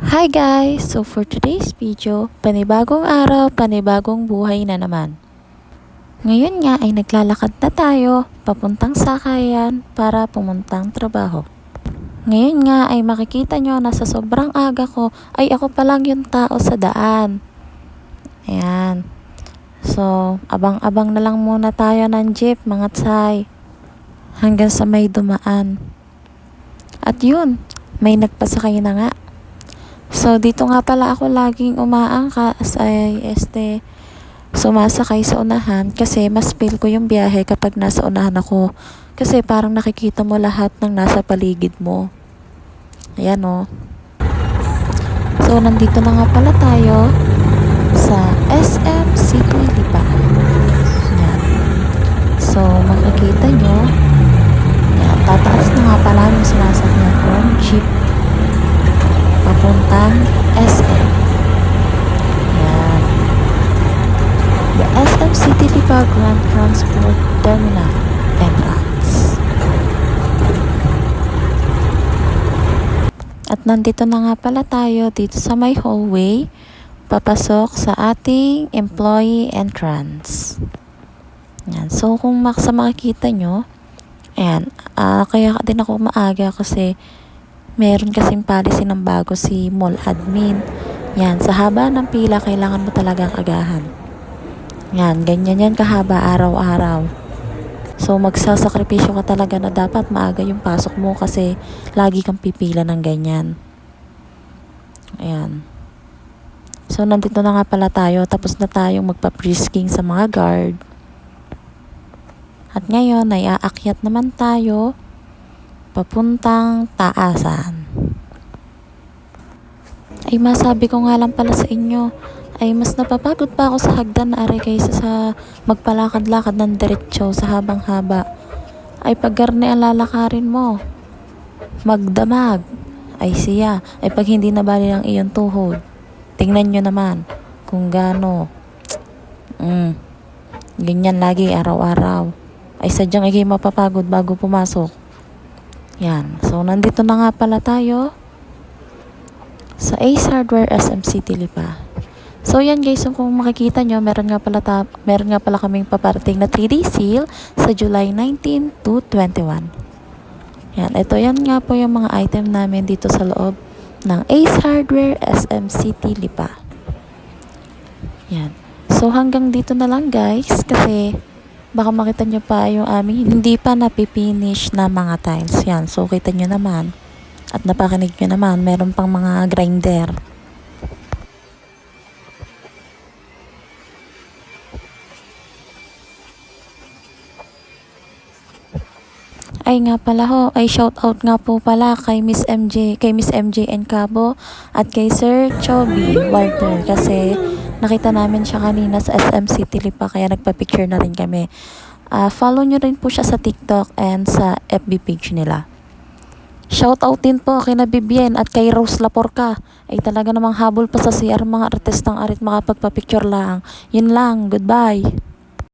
Hi guys! So for today's video, panibagong araw, panibagong buhay na naman. Ngayon nga ay naglalakad na tayo papuntang sakayan para pumuntang trabaho. Ngayon nga ay makikita nyo na sa sobrang aga ko ay ako pa lang yung tao sa daan. Ayan. So abang-abang na lang muna tayo ng jeep mga tsay. Hanggang sa may dumaan. At yun, may nagpasakay na nga. So, dito nga pala ako laging umaangkas ay sumasakay sa unahan kasi mas feel ko yung biyahe kapag nasa unahan ako. Kasi parang nakikita mo lahat ng nasa paligid mo. Ayan o. So, nandito na nga pala tayo sa SM City Lipa. Ayan. So, makikita nyo. Ayan, tataas na nga pala yung sinasakyan kong jeep papuntang SM. Yan. The SM City Lipa Grand Transport Terminal entrance. At nandito na nga pala tayo dito sa may hallway papasok sa ating employee entrance. Yan. So kung makikita nyo, ayan, kaya din ako maaga kasi meron kasing policy ng bago si mall admin. Yan, sa haba ng pila, kailangan mo talagang agahan. Yan, ganyan yan kahaba araw-araw. So, magsasakripisyo ka talaga na dapat maaga yung pasok mo kasi lagi kang pipila ng ganyan. Ayan. So, nandito na nga pala tayo. Tapos na tayong magpa-frisking sa mga guard. At ngayon, ay aakyat naman tayo papuntang taasan. Ay masabi ko nga lang pala sa inyo, ay mas napapagod pa ako sa hagdan na are kaysa sa magpalakad-lakad ng diretso sa habang-haba. Ay pag garne ang lalakarin mo, magdamag, ay siya, ay pag hindi nabali ng iyong tuhod. Tingnan nyo naman kung gaano. Ganyan lagi araw-araw. Ay sadyang ikay mapapagod bago pumasok. Yan. So, nandito na nga pala tayo sa Ace Hardware SM City Lipa. So, yan guys. So, kung makikita nyo, meron nga pala kaming paparating na 3D sale sa July 19 to 21. Yan. Ito yan nga po yung mga item namin dito sa loob ng Ace Hardware SM City Lipa. Yan. So, hanggang dito na lang guys kasi baka makita nyo pa yung aming hindi pa napipinish na mga tiles. Yan. So, kita nyo naman. At napakinig nyo naman. Meron pang mga grinder. Ay nga pala ho. Ay shout out nga po pala kay Miss MJ and Cabo at kay Sir Chobby Walter. Kasi nakita namin siya kanina sa SM City Lipa kaya nagpa-picture na rin kami. Follow nyo rin po siya sa TikTok and sa FB page nila. Shoutout din po kay Nabibien at kay Rose Laporca. Ay talaga namang habol pa sa CR mga artistang arit makapagpa-picture lang. Yun lang. Goodbye.